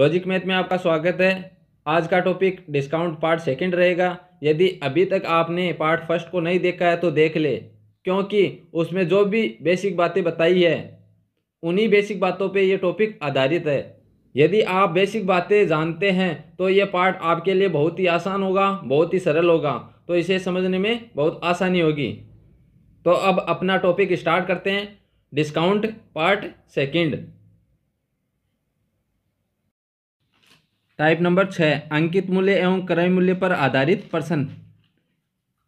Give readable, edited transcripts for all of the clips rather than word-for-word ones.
Logic math में आपका स्वागत है। आज का टॉपिक डिस्काउंट पार्ट सेकंड रहेगा। यदि अभी तक आपने पार्ट फर्स्ट को नहीं देखा है तो देख ले, क्योंकि उसमें जो भी बेसिक बातें बताई है उन्हीं बेसिक बातों पे ये टॉपिक आधारित है। यदि आप बेसिक बातें जानते हैं तो ये पार्ट आपके लिए बहुत ही आसान होगा, बहुत ही सरल होगा, तो इसे समझने में बहुत आसानी होगी। तो अब अपना टॉपिक स्टार्ट करते हैं। Discount part second. Type number 6, अंकित मूल्य एवं क्रय मूल्य पर आधारित प्रश्न।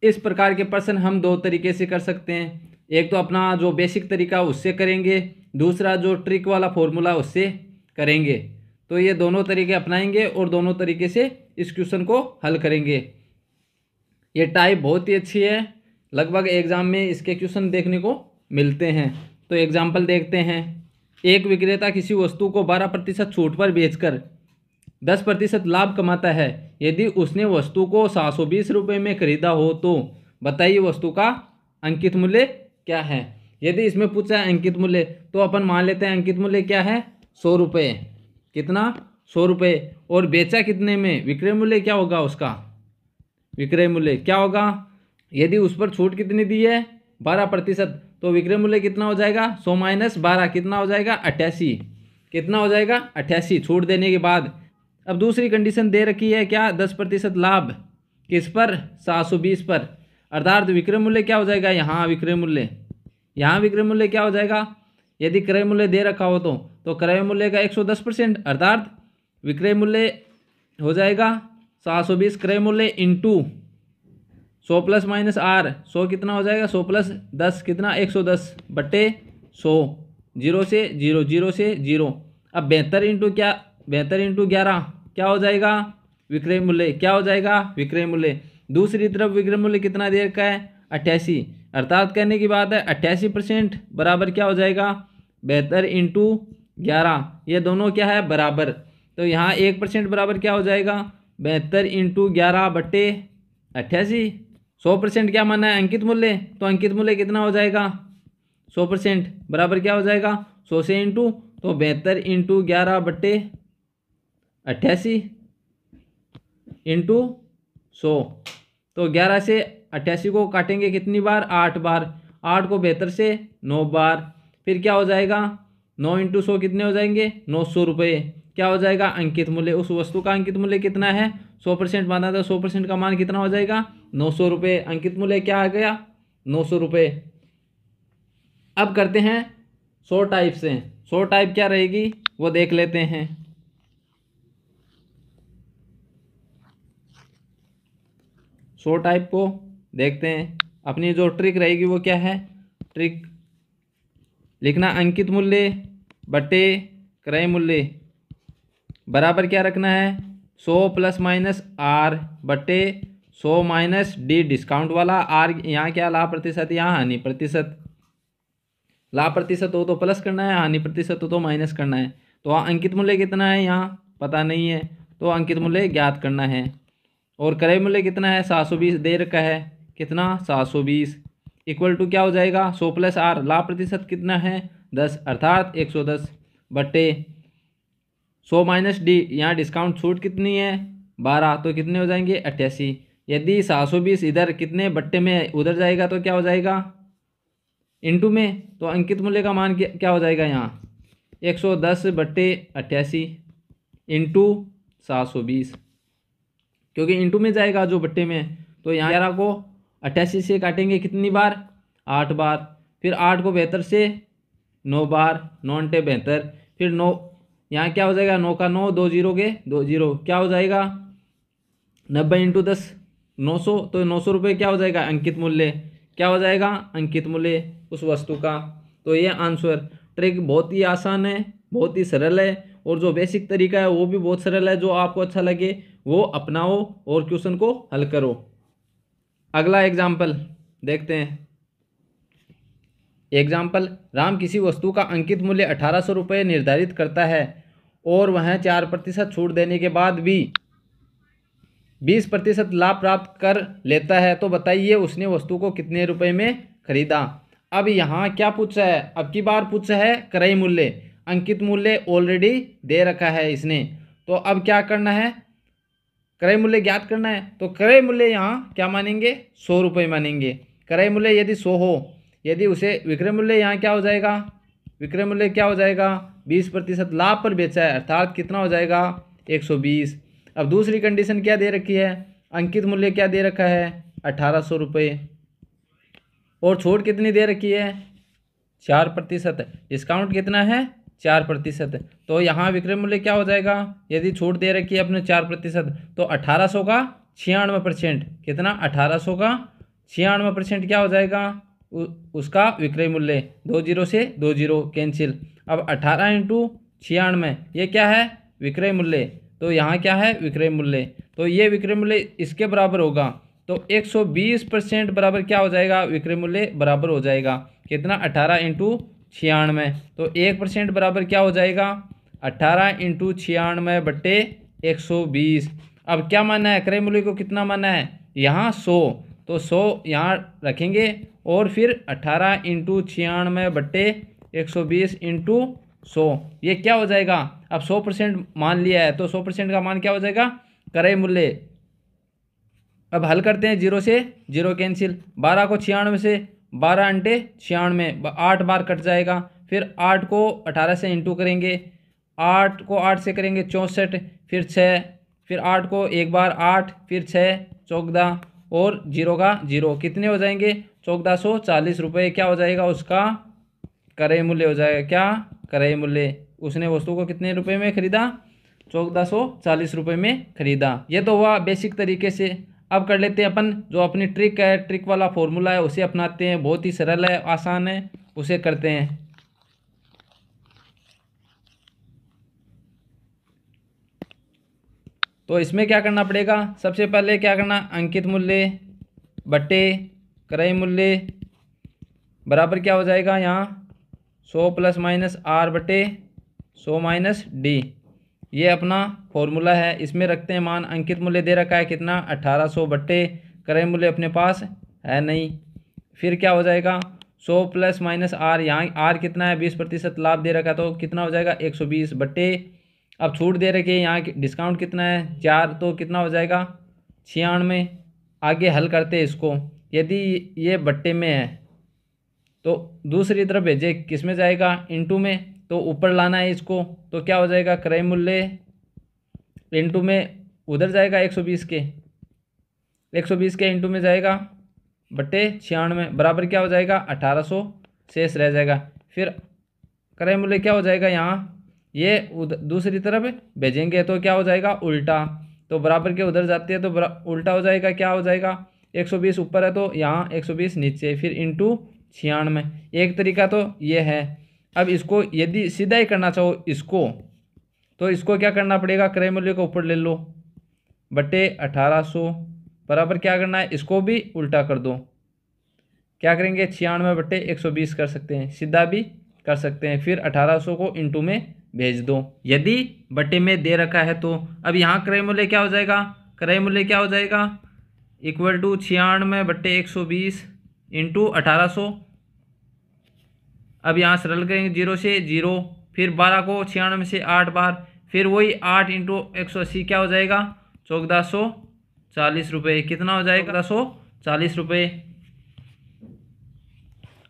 इस प्रकार के प्रश्न हम दो तरीके से कर सकते हैं। एक तो अपना जो बेसिक तरीका उससे करेंगे, दूसरा जो ट्रिक वाला फॉर्मूला उससे करेंगे। तो ये दोनों तरीके अपनाएंगे और दोनों तरीके से इस क्वेश्चन को हल करेंगे। ये टाइप बहुत ही अच्छी है, लगभग एग्जाम में इसके क्वेश्चन देखने को मिलते हैं। तो एग्जाम्पल देखते हैं। एक विक्रेता किसी वस्तु को 12% छूट पर बेचकर 10% लाभ कमाता है। यदि उसने वस्तु को 720 रुपये में खरीदा हो तो बताइए वस्तु का अंकित मूल्य क्या है। यदि इसमें पूछा है अंकित मूल्य तो अपन मान लेते हैं अंकित मूल्य क्या है, 100 रुपये। कितना? 100 रुपये। और बेचा कितने में? विक्रय मूल्य क्या होगा उसका? विक्रय मूल्य क्या होगा? यदि उस पर छूट कितनी दी है? 12%। तो विक्रय मूल्य कितना हो जाएगा? 100 - 12 कितना हो जाएगा? 88। कितना हो जाएगा? 88 छूट देने के बाद। अब दूसरी कंडीशन दे रखी है क्या? 10% लाभ किस पर? 720 पर। अर्थात विक्रय मूल्य क्या हो जाएगा? यहाँ विक्रय मूल्य, यहाँ विक्रय मूल्य क्या हो जाएगा? यदि क्रय मूल्य दे रखा हो तो क्रय मूल्य का 110%, अर्थात विक्रय मूल्य हो जाएगा 720 क्रय मूल्य इंटू 100 ± R। 100 कितना हो जाएगा? 100 + 10 कितना? 110 बटे 100। 0 से 0, 0 से 0। अब 72 इंटू क्या? 72 इंटू 11 क्या हो जाएगा? विक्रय मूल्य क्या हो जाएगा? विक्रय मूल्य। दूसरी तरफ विक्रय मूल्य कितना दे रखा है? 88। अर्थात कहने की बात है 88% बराबर क्या हो जाएगा? 72 इंटू 11। ये दोनों क्या है? बराबर। तो यहाँ 1% बराबर क्या हो जाएगा? 72 इंटू 11 बटे 88। 100% क्या माना है? अंकित मूल्य। तो अंकित मूल्य कितना हो जाएगा? 100% बराबर क्या हो जाएगा? 100 से इंटू, तो 72 इंटू 11 बटे 88 इंटू 100। तो 11 से 88 को काटेंगे कितनी बार? 8 बार। 8 को 72 से 9 बार। फिर क्या हो जाएगा? 9 इंटू 100 कितने हो जाएंगे? 900 रुपये। क्या हो जाएगा? अंकित मूल्य। उस वस्तु का अंकित मूल्य कितना है? 100% माना था, 100% का मान कितना हो जाएगा? 900 रुपये। अंकित मूल्य क्या आ गया? 900 रुपये। अब करते हैं 100 टाइप से। 100 टाइप क्या रहेगी वो देख लेते हैं। सौ टाइप को देखते हैं। अपनी जो ट्रिक रहेगी वो क्या है? ट्रिक लिखना अंकित मूल्य बटे क्रय मूल्य बराबर क्या रखना है? 100 ± R बटे 100 - D। डिस्काउंट वाला R यहाँ क्या? लाभ प्रतिशत, यहाँ हानि प्रतिशत। लाभ प्रतिशत हो तो प्लस करना है, हानि प्रतिशत हो तो माइनस करना है। तो अंकित मूल्य कितना है यहाँ पता नहीं है, तो अंकित मूल्य ज्ञात करना है। और क्रय मूल्य कितना है? 720 दे रखा है। कितना? 720 इक्वल टू क्या हो जाएगा? 100 + R। लाभ प्रतिशत कितना है? 10, अर्थात 110 बटे 100 - D। यहाँ डिस्काउंट छूट कितनी है? 12, तो कितने हो जाएंगे? 88। यदि 720 इधर कितने बट्टे में उधर जाएगा तो क्या हो जाएगा? इंटू में। तो अंकित मूल्य का मान क्या हो जाएगा यहाँ? 110 बटे 88 इंटू 720, क्योंकि इंटू में जाएगा जो बट्टे में। तो यहाँ 11 को 88 से काटेंगे कितनी बार? 8 बार। फिर 8 को 72 से 9 बार। 9 × 72। फिर 9 यहाँ क्या हो जाएगा? 9 का 9, 2 0 के 2 0 क्या हो जाएगा? 90 इंटू 10 900। तो 900 रुपये क्या हो जाएगा? अंकित मूल्य। क्या हो जाएगा? अंकित मूल्य उस वस्तु का। तो ये आंसर। ट्रिक बहुत ही आसान है, बहुत ही सरल है, और जो बेसिक तरीका है वो भी बहुत सरल है। जो आपको अच्छा लगे वो अपनाओ और क्वेश्चन को हल करो। अगला एग्जाम्पल देखते हैं। एग्जाम्पल, राम किसी वस्तु का अंकित मूल्य 1800 रुपये निर्धारित करता है और वह 4% छूट देने के बाद भी 20% लाभ प्राप्त कर लेता है। तो बताइए उसने वस्तु को कितने रुपए में खरीदा। अब यहाँ क्या पूछा है? अब की बार पूछा है क्रय मूल्य। अंकित मूल्य ऑलरेडी दे रखा है इसने, तो अब क्या करना है, क्रय मूल्य ज्ञात करना है। तो क्रय मूल्य यहाँ क्या मानेंगे, 100 रुपये मानेंगे। क्रय मूल्य यदि 100 हो, यदि उसे विक्रय मूल्य यहाँ क्या हो जाएगा, विक्रय मूल्य क्या हो जाएगा, 20% लाभ पर बेचा है, अर्थात कितना हो जाएगा, 120। अब दूसरी कंडीशन क्या दे रखी है, अंकित मूल्य क्या दे रखा है, 1800 रुपये, और छूट कितनी दे रखी है, 4%। डिस्काउंट कितना है, 4%। तो यहाँ विक्रय मूल्य क्या हो जाएगा, यदि छूट दे रखी है अपने 4%, तो 1800 का 96%, कितना, 1800 का 96% क्या हो जाएगा, उसका विक्रय मूल्य। 20 से 20 कैंसिल। अब 18 इंटू 96 ये क्या है, विक्रय मूल्य। तो यहाँ क्या है, विक्रय मूल्य। तो ये विक्रय मूल्य इसके बराबर होगा। तो 120% बराबर क्या हो जाएगा, विक्रय मूल्य बराबर हो जाएगा कितना, 18 इंटू 96। तो 1% बराबर क्या हो जाएगा, 18 इंटू 96 बट्टे 120। अब क्या मानना है, क्रय मूल्य को कितना मानना है, यहाँ 100। तो 100 यहाँ रखेंगे और फिर 18 इंटू 96 बट्टे 120 इंटू 100, ये क्या हो जाएगा। अब 100% मान लिया है तो 100% का मान क्या हो जाएगा, क्रय मूल्य। अब हल करते हैं, 0 से 0 कैंसिल। 12 को 96 से 12 अंटे 96, 8 बार कट जाएगा। फिर 8 को 18 से इंटू करेंगे, 8 को 8 से करेंगे 64, फिर 6, फिर 8 को एक बार 8, फिर 6, 14 और 0 का 0, कितने हो जाएंगे, 1440 रुपये क्या हो जाएगा, उसका क्रय मूल्य हो जाएगा। क्या, क्रय मूल्य। उसने वस्तु को कितने रुपए में खरीदा, 1440 रुपये में खरीदा। ये तो हुआ बेसिक तरीके से। अब कर लेते हैं अपन जो अपनी ट्रिक है, ट्रिक वाला फॉर्मूला है उसे अपनाते हैं। बहुत ही सरल है, आसान है, उसे करते हैं। तो इसमें क्या करना पड़ेगा, सबसे पहले क्या करना, अंकित मूल्य बट्टे क्रय मूल्य बराबर क्या हो जाएगा, यहाँ 100 प्लस माइनस आर बटे 100 माइनस डी। ये अपना फॉर्मूला है। इसमें रखते हैं मान, अंकित मूल्य दे रखा है कितना, 1800 बट्टे क्रय मूल्य अपने पास है नहीं। फिर क्या हो जाएगा, 100 प्लस माइनस आर, यहाँ आर कितना है, 20% लाभ दे रखा है तो कितना हो जाएगा, 120 बट्टे, अब छूट दे रखी है यहाँ डिस्काउंट कितना है, 4, तो कितना हो जाएगा, 96। आगे हल करते हैं इसको। यदि ये बट्टे में है तो दूसरी तरफ भेजे किस में जाएगा, इनटू में, तो ऊपर लाना है इसको। तो क्या हो जाएगा, क्रय मूल्य इनटू में उधर जाएगा 120 के, 120 के इनटू में जाएगा बट्टे 96 बराबर क्या हो जाएगा, 1800 शेष रह जाएगा। फिर क्रय मूल्य क्या हो जाएगा, यहाँ ये दूसरी तरफ भेजेंगे तो क्या हो जाएगा, उल्टा। तो बराबर के उधर जाते हैं तो उल्टा हो जाएगा, क्या हो जाएगा, 120 ऊपर है तो यहाँ 120 नीचे, फिर इंटू 96। एक तरीका तो ये है। अब इसको यदि सीधा ही करना चाहो इसको, तो इसको क्या करना पड़ेगा, क्रय मूल्य को ऊपर ले लो बटे 1800 बराबर क्या करना है, इसको भी उल्टा कर दो। क्या करेंगे, 96 बटे 120 कर सकते हैं, सीधा भी कर सकते हैं। फिर 1800 को इंटू में भेज दो यदि बटे में दे रखा है तो। अब यहाँ क्रय मूल्य क्या हो जाएगा, क्रय मूल्य क्या हो जाएगा, इक्वल टू 96 बटे 120 इंटू 1800। अब यहाँ सरल करेंगे, 0 से 0, फिर 12 को 96 से 8 बार, फिर वही 8 इंटू 180 क्या हो जाएगा, 1440 रुपये। कितना हो जाएगा, 1440 रुपये।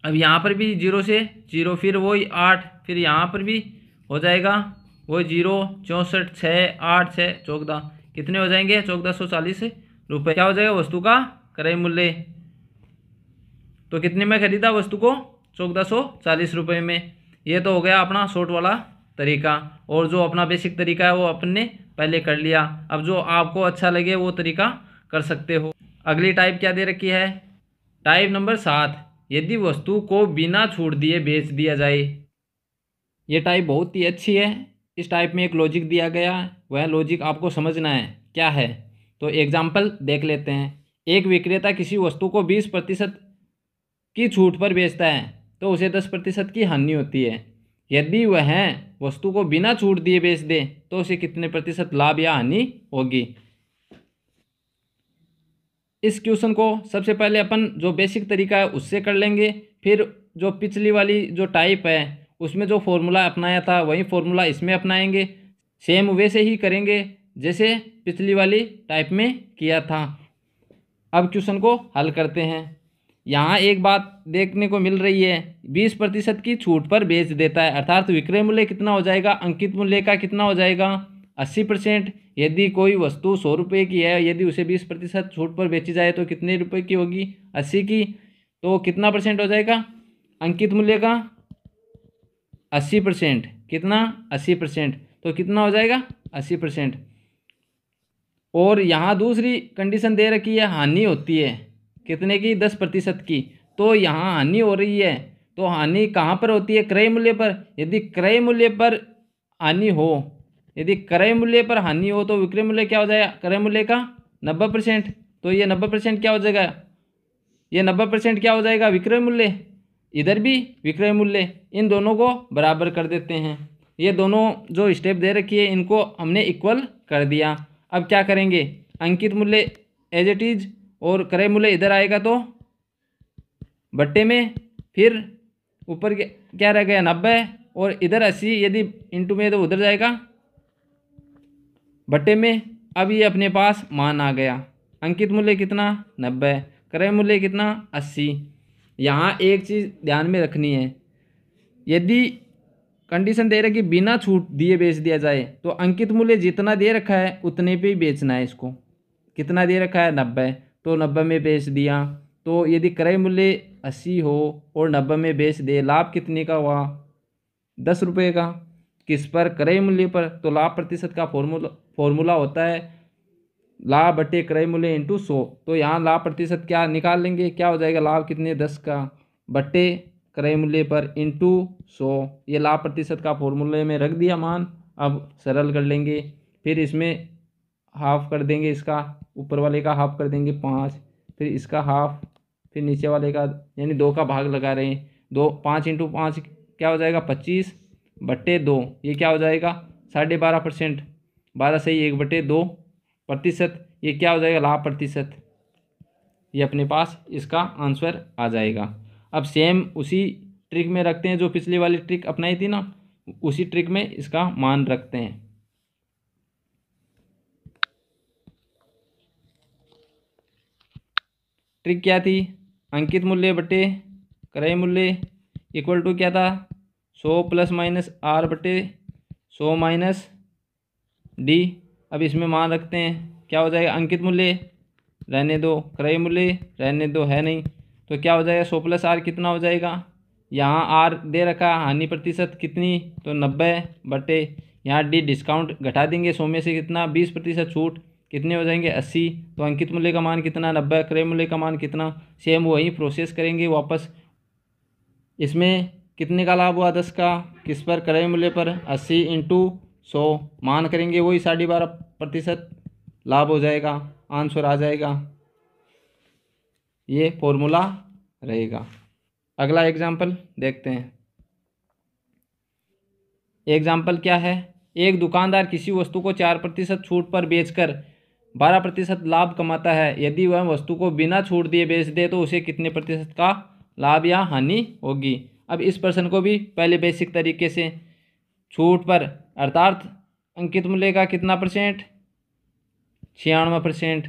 अब यहाँ पर भी 0 से 0, फिर वही 8, फिर यहाँ पर भी हो जाएगा वही 0, 64, 6, 8, 6, 14, कितने हो जाएंगे, 1440 रुपये। क्या हो जाएगा, वस्तु का क्रय मूल्य। तो कितने में खरीदा वस्तु को, 1440 रुपये में। ये तो हो गया अपना शॉर्ट वाला तरीका, और जो अपना बेसिक तरीका है वो अपने पहले कर लिया। अब जो आपको अच्छा लगे वो तरीका कर सकते हो। अगली टाइप क्या दे रखी है, टाइप नंबर 7, यदि वस्तु को बिना छूट दिए बेच दिया जाए। ये टाइप बहुत ही अच्छी है। इस टाइप में एक लॉजिक दिया गया है, वह लॉजिक आपको समझना है क्या है। तो एग्जाम्पल देख लेते हैं। एक विक्रेता किसी वस्तु को 20% की छूट पर बेचता है तो उसे 10% की हानि होती है। यदि वह वस्तु को बिना छूट दिए बेच दे तो उसे कितने प्रतिशत लाभ या हानि होगी। इस क्वेश्चन को सबसे पहले अपन जो बेसिक तरीका है उससे कर लेंगे, फिर जो पिछली वाली जो टाइप है उसमें जो फॉर्मूला अपनाया था वही फॉर्मूला इसमें अपनाएंगे। सेम वैसे ही करेंगे जैसे पिछली वाली टाइप में किया था। अब क्वेश्चन को हल करते हैं। यहाँ एक बात देखने को मिल रही है, 20% की छूट पर बेच देता है, अर्थात विक्रय मूल्य कितना हो जाएगा, अंकित मूल्य का कितना हो जाएगा 80%। यदि कोई वस्तु 100 रुपये की है, यदि उसे 20% छूट पर बेची जाए तो कितने रुपए की होगी, 80 की। तो कितना परसेंट हो जाएगा अंकित मूल्य का 80%, कितना 80%, तो कितना हो जाएगा 80%। और यहाँ दूसरी कंडीशन दे रखी है, हानि होती है कितने की 10% की। तो यहाँ हानि हो रही है, तो हानि कहाँ पर होती है, क्रय मूल्य पर। यदि क्रय मूल्य पर हानि हो, यदि क्रय मूल्य पर हानि हो तो विक्रय मूल्य क्या हो जाएगा, क्रय मूल्य का 90%। तो ये 90% क्या हो जाएगा, ये 90% क्या हो जाएगा विक्रय मूल्य, इधर भी विक्रय मूल्य। इन दोनों को बराबर कर देते हैं। ये दोनों जो स्टेप दे रखी है इनको हमने इक्वल कर दिया। अब क्या करेंगे, अंकित मूल्य एज इट इज और क्रय मूल्य इधर आएगा तो बट्टे में, फिर ऊपर क्या रह गया 90 और इधर 80, यदि इंटू में तो उधर जाएगा बट्टे में। अब ये अपने पास मान आ गया, अंकित मूल्य कितना 90, क्रय मूल्य कितना 80। यहाँ एक चीज़ ध्यान में रखनी है, यदि कंडीशन दे रखी बिना छूट दिए बेच दिया जाए तो अंकित मूल्य जितना दे रखा है उतने पे ही बेचना है इसको। कितना दे रखा है 90, तो 90 में बेच दिया। तो यदि क्रय मूल्य 80 हो और 90 में बेच दे, लाभ कितने का हुआ 10 रुपये का, किस पर, क्रय मूल्य पर। तो लाभ प्रतिशत का फॉर्मूला होता है लाभ बटे क्रय मूल्य इंटू 100। तो यहाँ लाभ प्रतिशत क्या निकाल लेंगे, क्या हो जाएगा लाभ कितने 10 का बटे क्रय मूल्य पर इंटू 100। ये लाभ प्रतिशत का फॉर्मूले में रख दिया मान। अब सरल कर लेंगे, फिर इसमें हाफ कर देंगे, इसका ऊपर वाले का हाफ कर देंगे 5, फिर इसका हाफ, फिर नीचे वाले का, यानी 2 का भाग लगा रहे हैं। 5 इंटू 5 क्या हो जाएगा 25 बटे 2, ये क्या हो जाएगा 12.5%, 12 सही 1/2%। ये क्या हो जाएगा लाभ प्रतिशत, ये अपने पास इसका आंसर आ जाएगा। अब सेम उसी ट्रिक में रखते हैं जो पिछली वाली ट्रिक अपनाई थी ना, उसी ट्रिक में इसका मान रखते हैं। ट्रिक क्या थी, अंकित मूल्य बटे क्रय मूल्य इक्वल टू क्या था 100 प्लस माइनस आर बटे 100 माइनस डी। अब इसमें मान रखते हैं, क्या हो जाएगा अंकित मूल्य रहने दो, क्रय मूल्य रहने दो, है नहीं, तो क्या हो जाएगा 100 प्लस आर कितना हो जाएगा, यहाँ आर दे रखा हानि प्रतिशत कितनी, तो 90 बटे, यहाँ डी डिस्काउंट घटा देंगे 100 में से कितना 20% छूट, कितने हो जाएंगे 80। तो अंकित मूल्य का मान कितना 90, क्रय मूल्य का मान कितना, सेम वही प्रोसेस करेंगे वापस। इसमें कितने का लाभ हुआ 10 का, किस पर, क्रय मूल्य पर 80 इंटू 100, मान करेंगे वही 12.5% लाभ हो जाएगा, आंसर आ जाएगा। ये फॉर्मूला रहेगा। अगला एग्जाम्पल देखते हैं। एग्जाम्पल क्या है, एक दुकानदार किसी वस्तु को 4% छूट पर बेचकर 12% लाभ कमाता है। यदि वह वस्तु को बिना छूट दिए बेच दे तो उसे कितने प्रतिशत का लाभ या हानि होगी। अब इस प्रश्न को भी पहले बेसिक तरीके से, छूट पर अर्थात अंकित मूल्य का कितना परसेंट 96%,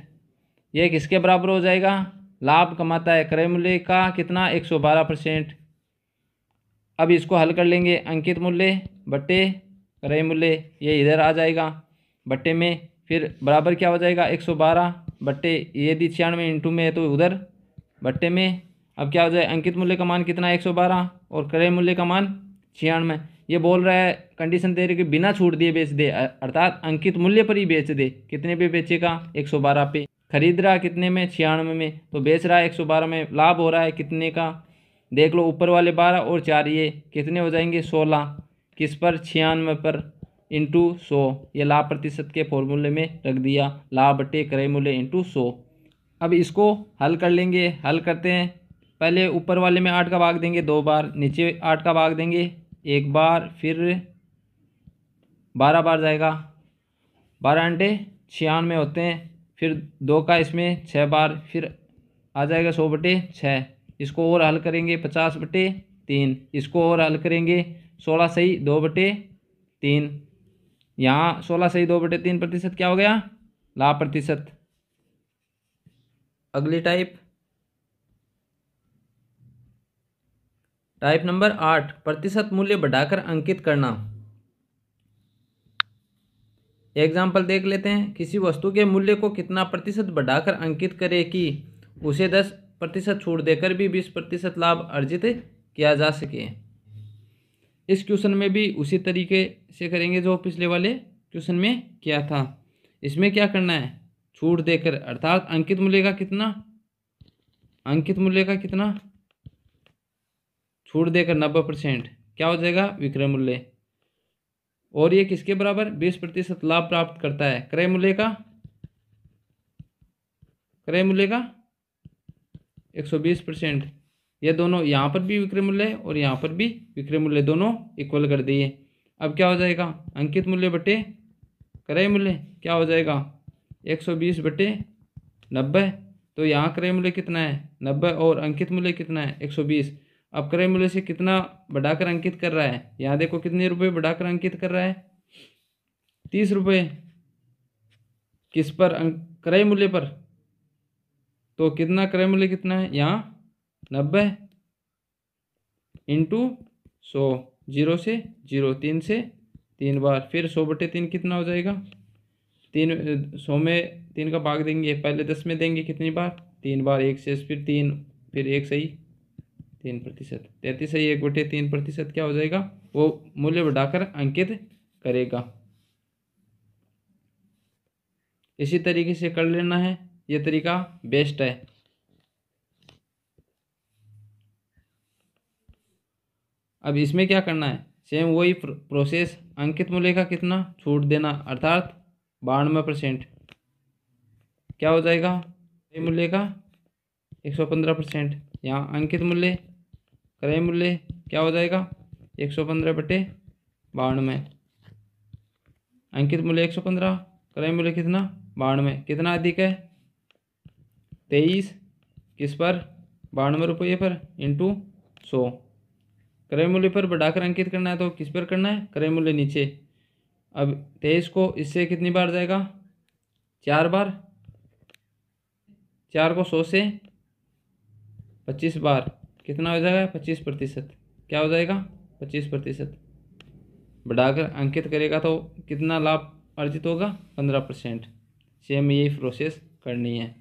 यह किसके बराबर हो जाएगा, लाभ कमाता है क्रय मूल्य का कितना 112%। अब इसको हल कर लेंगे, अंकित मूल्य बटे क्रय मूल्य, ये इधर आ जाएगा बट्टे में, फिर बराबर क्या हो जाएगा 112 बट्टे, यदि 96 इंटू में है तो उधर बट्टे में। अब क्या हो जाए, अंकित मूल्य का मान कितना 112 और क्रय मूल्य का मान 96। ये बोल रहा है कंडीशन दे रही कि बिना छूट दिए बेच दे, अर्थात अंकित मूल्य पर ही बेच दे। कितने पे बेचेगा 112 पे, खरीद रहा कितने में 96 में, तो बेच रहा है 112 में, लाभ हो रहा है कितने का देख लो, ऊपर वाले 12 और 4 ये कितने हो जाएंगे 16, किस पर 96 पर इंटू 100। ये लाभ प्रतिशत के फॉर्मूले में रख दिया, लाभ बटे क्रय मूल्य इंटू 100। अब इसको हल कर लेंगे, हल करते हैं। पहले ऊपर वाले में 8 का भाग देंगे 2 बार, नीचे 8 का भाग देंगे 1 बार, फिर 12 बार जाएगा, 12 अंटे 96 होते हैं, फिर 2 का इसमें 6 बार, फिर आ जाएगा 100 बटे 6। इसको और हल करेंगे 50 बटे 3, इसको और हल करेंगे 16 सही 2 बटे 3, यहाँ 16 सही 2/3% क्या हो गया, लाभ प्रतिशत। अगली टाइप नंबर 8, प्रतिशत मूल्य बढ़ाकर अंकित करना। एग्जाम्पल देख लेते हैं। किसी वस्तु के मूल्य को कितना प्रतिशत बढ़ाकर अंकित करें कि उसे 10% छूट देकर भी 20% लाभ अर्जित किया जा सके। इस क्वेश्चन में भी उसी तरीके से करेंगे जो पिछले वाले क्वेश्चन में किया था। इसमें क्या करना है, छूट देकर, अर्थात अंकित मूल्य का कितना छूट देकर 90%, क्या हो जाएगा, विक्रय मूल्य। और ये किसके बराबर, 20% लाभ प्राप्त करता है क्रय मूल्य का 120%। ये दोनों यहाँ पर भी विक्रय मूल्य है और यहाँ पर भी विक्रय मूल्य, दोनों इक्वल कर दिए। अब क्या हो जाएगा, अंकित मूल्य बटे क्रय मूल्य क्या हो जाएगा, 120/90। तो यहाँ क्रय मूल्य कितना है 90 और अंकित मूल्य कितना है 120। अब क्रय मूल्य से कितना बढ़ाकर अंकित कर रहा है, यहाँ देखो कितने रुपए बढ़ाकर अंकित कर रहा है, 30 रुपये। किस पर, क्रय मूल्य पर। तो कितना क्रय मूल्य कितना है यहाँ 90 इंटू 100, 0 से 0, 3 से 3 बार, फिर 100/3 कितना हो जाएगा, 100 में 3 का भाग देंगे, पहले 10 में देंगे कितनी बार, 3 बार, 1 से फिर 3, फिर 1 सही 3%, 33 सही 1/3% क्या हो जाएगा, वो मूल्य बढ़ाकर अंकित करेगा। इसी तरीके से कर लेना है, ये तरीका बेस्ट है। अब इसमें क्या करना है, सेम वही प्रोसेस, अंकित मूल्य का कितना छूट देना, अर्थात 92%, क्या हो जाएगा, क्रय मूल्य का 115%। यहाँ अंकित मूल्य क्रय मूल्य क्या हो जाएगा 115/92। अंकित मूल्य 115, क्रय मूल्य कितना 92, कितना अधिक है 23, किस पर 92 रुपये पर, इंटू 100। क्रय मूल्य पर बढ़ाकर अंकित करना है तो किस पर करना है, क्रय मूल्य नीचे। अब 23 को इससे कितनी बार जाएगा, 4 बार, 4 को 100 से 25 बार, कितना हो जाएगा 25%, क्या हो जाएगा 25%। बढ़ाकर अंकित करेगा तो कितना लाभ अर्जित होगा 15%। सेम यही प्रोसेस करनी है।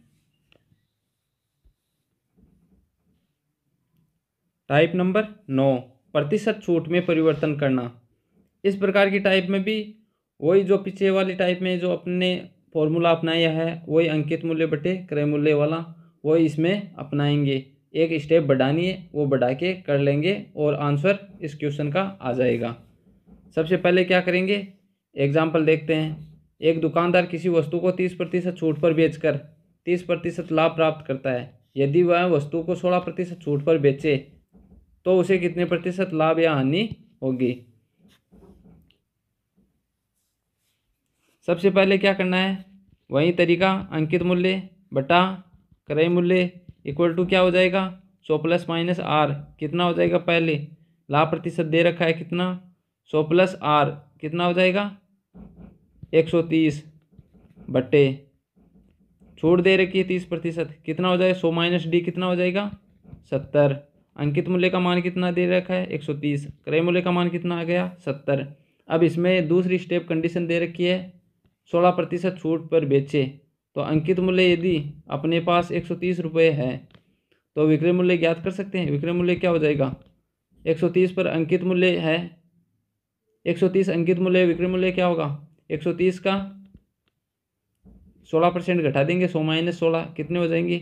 टाइप नंबर 9, प्रतिशत छूट में परिवर्तन करना। इस प्रकार की टाइप में भी वही जो पीछे वाली टाइप में जो अपने फॉर्मूला अपनाया है, वही अंकित मूल्य बटे क्रय मूल्य वाला, वही इसमें अपनाएंगे। एक स्टेप बढ़ानी है, वो बढ़ा के कर लेंगे और आंसर इस क्वेश्चन का आ जाएगा। सबसे पहले क्या करेंगे, एग्जाम्पल देखते हैं। एक दुकानदार किसी वस्तु को 30% छूट पर बेचकर 30% लाभ प्राप्त करता है। यदि वह वस्तु को 16% छूट पर बेचे तो उसे कितने प्रतिशत लाभ या हानि होगी। सबसे पहले क्या करना है, वही तरीका, अंकित मूल्य बटा क्रय मूल्य इक्वल टू क्या हो जाएगा 100 प्लस माइनस आर, कितना हो जाएगा, पहले लाभ प्रतिशत दे रखा है कितना 100 प्लस आर, कितना हो जाएगा 130 बटे छूट दे रखी है 30%, कितना हो जाएगा 100 माइनस डी, कितना हो जाएगा 70। अंकित मूल्य का मान कितना दे रखा है 130, क्रय मूल्य का मान कितना आ गया 70। अब इसमें दूसरी स्टेप कंडीशन दे रखी है 16% छूट पर बेचे, तो अंकित मूल्य यदि अपने पास 130 रुपये है तो विक्रय मूल्य ज्ञात कर सकते हैं। विक्रय मूल्य क्या हो जाएगा 130 पर अंकित मूल्य है 130, अंकित मूल्य विक्रय मूल्य क्या होगा 130 का 16% घटा देंगे, 100 माइनस 16 कितने हो जाएंगे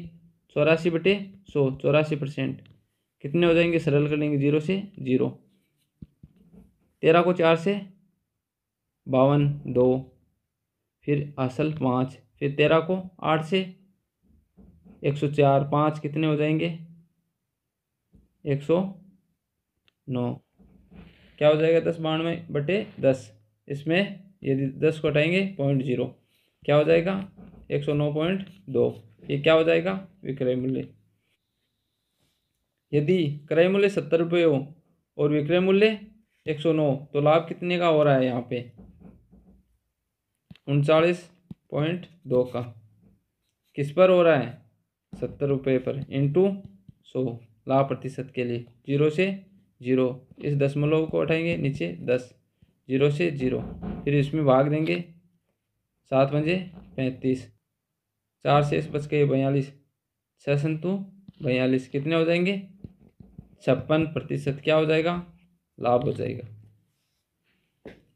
84/100, 84% कितने हो जाएंगे, सरल कर लेंगे 0 से 0, 13 को 4 से 52, 2, फिर असल 5, फिर 13 को 8 से 104, 5 कितने हो जाएंगे 109, क्या हो जाएगा 10/92/10। इसमें यदि 10 को हटाएंगे 0.0, क्या हो जाएगा 109.2। ये क्या हो जाएगा विक्रय मूल्य। यदि क्रय मूल्य 70 रुपये हो और विक्रय मूल्य 109, तो लाभ कितने का हो रहा है यहाँ पे 39.2 का किस पर हो रहा है, 70 रुपये पर, इंटू 100 लाभ प्रतिशत के लिए। 0 से 0, इस दशमलव को हटाएंगे नीचे 10, 0 से 0, फिर इसमें भाग देंगे, 7 पंजे 35, 4 शेष बच गए 42, 6 संतु 42, कितने हो जाएंगे, 56% क्या हो जाएगा, लाभ हो जाएगा।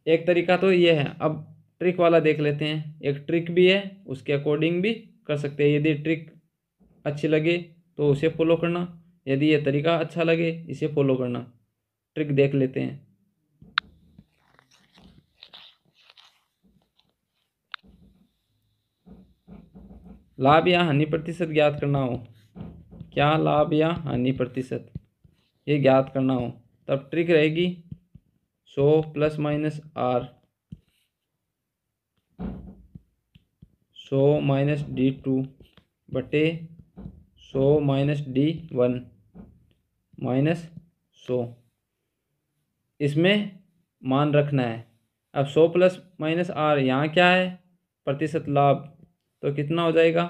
एक तरीका तो ये है। अब ट्रिक वाला देख लेते हैं। एक ट्रिक भी है, उसके अकॉर्डिंग भी कर सकते हैं। यदि ट्रिक अच्छी लगे तो उसे फॉलो करना, यदि ये तरीका अच्छा लगे इसे फॉलो करना। ट्रिक देख लेते हैं। लाभ या हानि प्रतिशत ज्ञात करना हो, क्या लाभ या हानि प्रतिशत ये ज्ञात करना हो, तब ट्रिक रहेगी 100 plus minus are, 100 minus D2 बटे 100 माइनस D1 माइनस 100, इसमें मान रखना है। अब 100 प्लस माइनस आर यहाँ क्या है, प्रतिशत लाभ, तो कितना हो जाएगा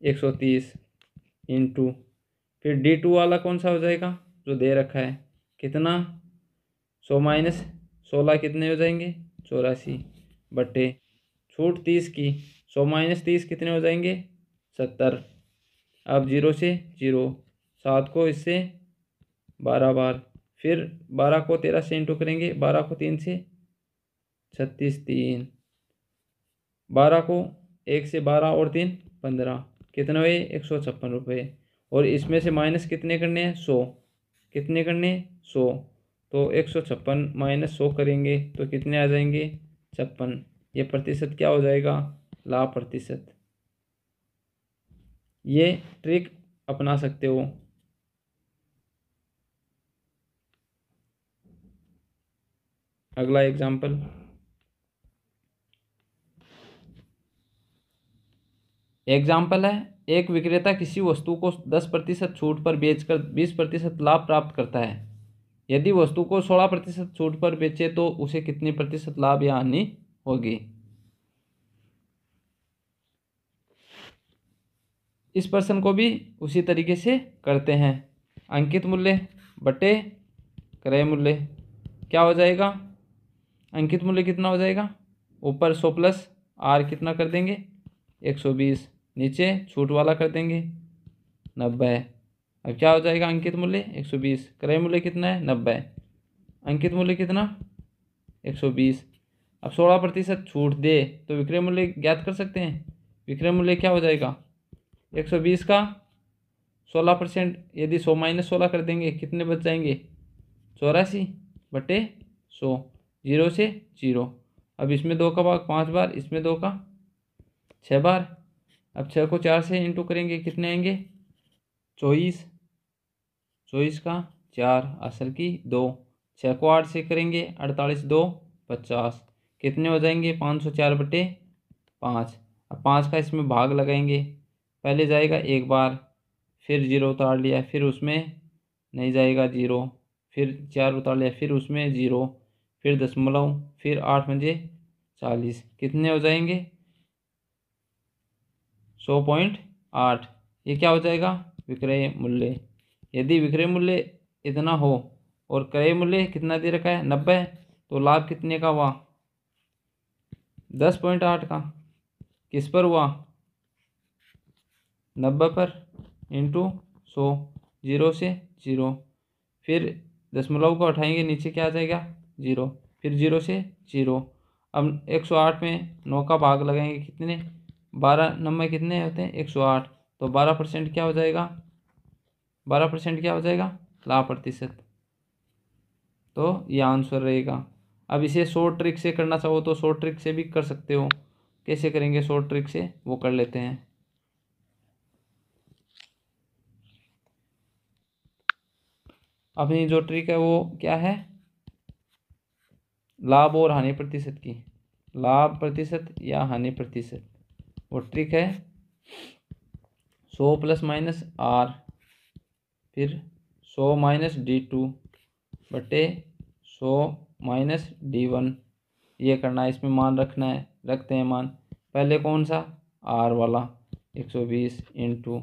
130 इंटू, फिर D2 वाला कौन सा हो जाएगा जो दे रखा है, कितना 100 माइनस 16 कितने हो जाएंगे 84 बटे छूट 30 की, 100 माइनस 30 कितने हो जाएंगे 70। अब 0 से 0, 7 को इससे 12 बार, फिर 12 को 13 से इंटू करेंगे, 12 को 3 से 36, 3, 12 को 1 से 12 और 3 15, कितने हुए 156 रुपये। और इसमें से माइनस कितने करने हैं 100, कितने करने हैं 100, तो 156 माइनस 100 करेंगे तो कितने आ जाएंगे 56। ये प्रतिशत क्या हो जाएगा, लाभ प्रतिशत। ये ट्रिक अपना सकते हो। अगला एग्जाम्पल, एग्जाम्पल है, एक विक्रेता किसी वस्तु को 10% छूट पर बेचकर 20% लाभ प्राप्त करता है। यदि वस्तु को 16% छूट पर बेचे तो उसे कितनी प्रतिशत लाभ या हानि होगी। इस प्रश्न को भी उसी तरीके से करते हैं। अंकित मूल्य बटे क्रय मूल्य क्या हो जाएगा, अंकित मूल्य कितना हो जाएगा, ऊपर 100 प्लस आर कितना कर देंगे 120, नीचे छूट वाला कर देंगे 90। अब क्या हो जाएगा, अंकित मूल्य 120, क्रय मूल्य कितना है 90, अंकित मूल्य कितना 120। अब 16% छूट दे तो विक्रय मूल्य ज्ञात कर सकते हैं। विक्रय मूल्य क्या हो जाएगा 120 का 16%, यदि 100 माइनस 16 कर देंगे कितने बच जाएंगे 84 बटे 100, 0 से 0। अब इसमें 2 का भाग 5 बार, इसमें 2 का 6 बार। अब 6 को 4 से इंटू करेंगे कितने आएंगे 24, 24 का 4 असल की 2, 6 को 8 से करेंगे 48, 2 50, कितने हो जाएंगे 504 बटे 5। अब 5 का इसमें भाग लगाएंगे, पहले जाएगा 1 बार, फिर 0 उतार लिया, फिर उसमें नहीं जाएगा 0, फिर 4 उतार लिया, फिर उसमें 0, फिर दशमलव, फिर 8 पंजे 40, कितने हो जाएंगे 100.8। ये क्या हो जाएगा विक्रय मूल्य। यदि विक्रय मूल्य इतना हो और क्रय मूल्य कितना दे रखा है 90, तो लाभ कितने का हुआ 10.8 का, किस पर हुआ 90 पर, इंटू 100, 0 से 0, फिर दशमलव को हटाएंगे नीचे क्या आ जाएगा 0, फिर 0 से 0। अब 108 में 9 का भाग लगाएंगे कितने, 12 नंबर कितने होते हैं 108, तो 12% क्या हो जाएगा, 12% क्या हो जाएगा लाभ प्रतिशत। तो ये आंसर रहेगा। अब इसे शॉर्ट ट्रिक से करना चाहो तो शॉर्ट ट्रिक से भी कर सकते हो। कैसे करेंगे शॉर्ट ट्रिक से वो कर लेते हैं। अपनी जो ट्रिक है वो क्या है, लाभ और हानि प्रतिशत की, लाभ प्रतिशत या हानि प्रतिशत। वो ट्रिक है 100 प्लस माइनस आर, फिर 100 माइनस D2 बटे 100 माइनस D1 ये करना है, इसमें मान रखना है, रखते हैं मान। पहले कौन सा R वाला 120 इंटू,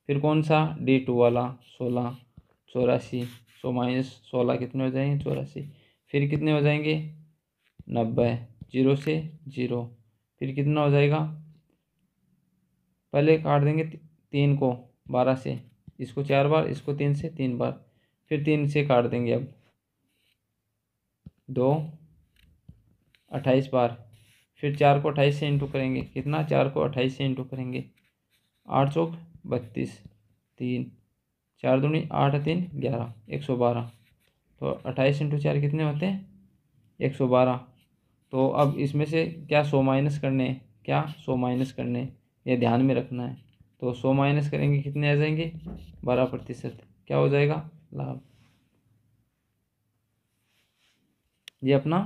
फिर कौन सा D2 वाला 16, 84, 100 माइनस 16 कितने हो जाएंगे 84, फिर कितने हो जाएंगे 90, 0 से 0, फिर कितना हो जाएगा, पहले काट देंगे 3 को 12 से, इसको 4 बार, इसको 3 से 3 बार, फिर 3 से काट देंगे अब 2, 28 बार, फिर 4 को 28 से इंटू करेंगे, कितना 4 को 28 से इंटू करेंगे, 8 चौक 32, 3, 4 दूनी 8, 3 11, 112, तो 28 इंटू 4 कितने होते हैं 112। तो अब इसमें से क्या 100 माइनस करने हैं, क्या 100 माइनस करने हैं, ये ध्यान में रखना है। तो 100 माइनस करेंगे कितने आ जाएंगे 12%, क्या हो जाएगा लाभ। ये अपना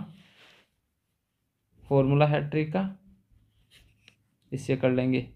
फॉर्मूला है ट्रिक का, इससे कर लेंगे।